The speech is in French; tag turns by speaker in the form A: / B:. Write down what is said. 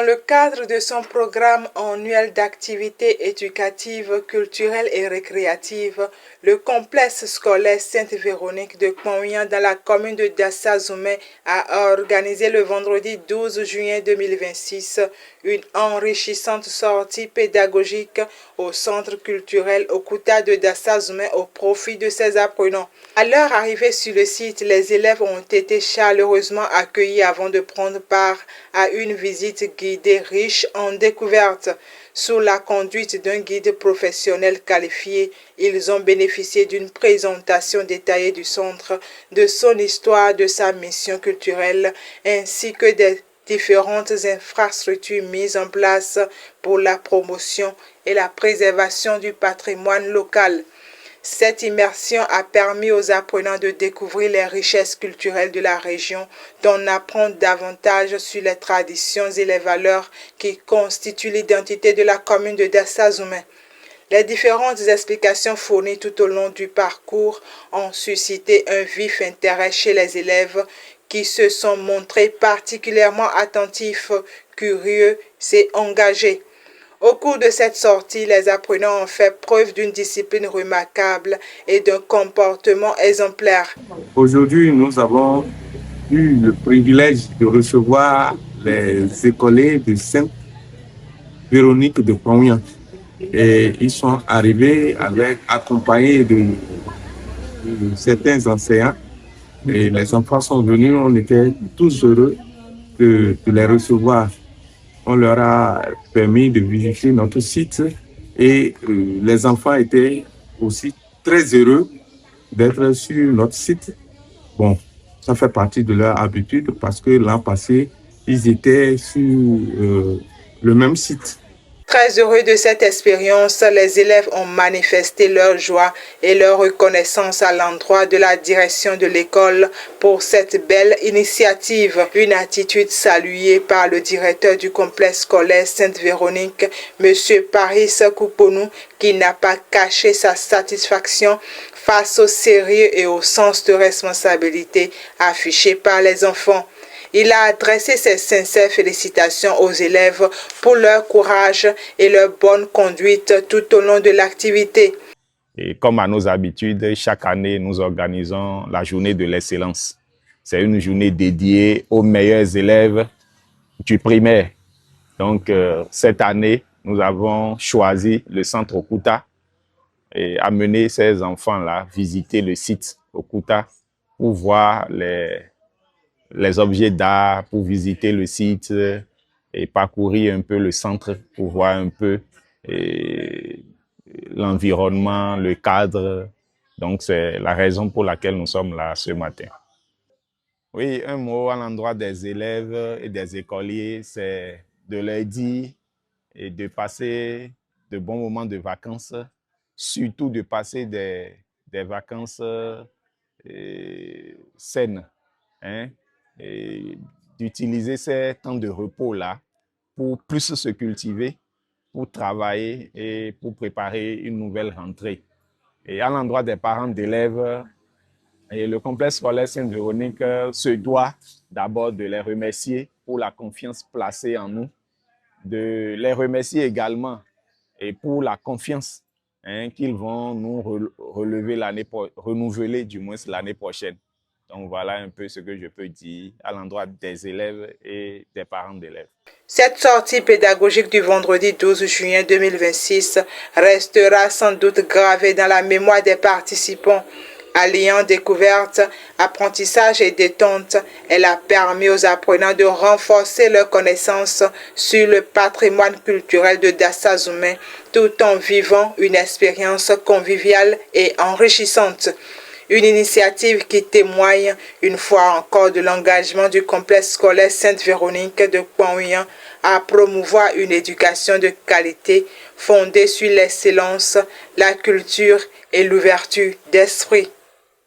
A: Dans le cadre de son programme annuel d'activités éducatives, culturelles et récréatives, le complexe scolaire Sainte-Véronique de Kpong-Ouian dans la commune de Dassa-Zoumé a organisé le vendredi 12 juin 2026 une enrichissante sortie pédagogique au centre culturel Okuta de Dassa-Zoumé au profit de ses apprenants. À leur arrivée sur le site, les élèves ont été chaleureusement accueillis avant de prendre part à une visite guidée riche en découvertes. Sous la conduite d'un guide professionnel qualifié, ils ont bénéficié d'une présentation détaillée du centre, de son histoire, de sa mission culturelle, ainsi que des différentes infrastructures mises en place pour la promotion et la préservation du patrimoine local. Cette immersion a permis aux apprenants de découvrir les richesses culturelles de la région, d'en apprendre davantage sur les traditions et les valeurs qui constituent l'identité de la commune de Dassa-Zoumé. Les différentes explications fournies tout au long du parcours ont suscité un vif intérêt chez les élèves qui se sont montrés particulièrement attentifs, curieux et engagés. Au cours de cette sortie, les apprenants ont fait preuve d'une discipline remarquable et d'un comportement exemplaire.
B: Aujourd'hui, nous avons eu le privilège de recevoir les écoliers de Sainte-Véronique de Kpong-Ouian. Et ils sont arrivés accompagnés de certains enseignants. Et les enfants sont venus, on était tous heureux de les recevoir. On leur a permis de visiter notre site et les enfants étaient aussi très heureux d'être sur notre site. Bon, ça fait partie de leur habitude parce que l'an passé, ils étaient sur le même site.
A: Très heureux de cette expérience, les élèves ont manifesté leur joie et leur reconnaissance à l'endroit de la direction de l'école pour cette belle initiative. Une attitude saluée par le directeur du complexe scolaire Sainte-Véronique, M. Paris Kouponou, qui n'a pas caché sa satisfaction face au sérieux et au sens de responsabilité affiché par les enfants. Il a adressé ses sincères félicitations aux élèves pour leur courage et leur bonne conduite tout au long de l'activité.
C: Et comme à nos habitudes, chaque année, nous organisons la journée de l'excellence. C'est une journée dédiée aux meilleurs élèves du primaire. Donc, cette année, nous avons choisi le centre Okuta et amener ces enfants-là visiter le site Okuta pour voir les objets d'art, pour visiter le site et parcourir un peu le centre pour voir un peu l'environnement, le cadre. Donc, c'est la raison pour laquelle nous sommes là ce matin. Oui, un mot à l'endroit des élèves et des écoliers, c'est de leur dire et de passer de bons moments de vacances, surtout de passer des vacances saines, hein? Et d'utiliser ces temps de repos-là pour plus se cultiver, pour travailler et pour préparer une nouvelle rentrée. Et à l'endroit des parents d'élèves, le complexe scolaire Sainte-Véronique se doit d'abord de les remercier pour la confiance placée en nous, de les remercier également et pour la confiance qu'ils vont nous renouveler du moins l'année prochaine. Donc voilà un peu ce que je peux dire à l'endroit des élèves et des parents d'élèves.
A: Cette sortie pédagogique du vendredi 12 juin 2026 restera sans doute gravée dans la mémoire des participants. Alliant découverte, apprentissage et détente, elle a permis aux apprenants de renforcer leurs connaissances sur le patrimoine culturel de Dassa-Zoumé tout en vivant une expérience conviviale et enrichissante. Une initiative qui témoigne une fois encore de l'engagement du complexe scolaire Sainte-Véronique de Kpong-Ouian à promouvoir une éducation de qualité fondée sur l'excellence, la culture et l'ouverture d'esprit.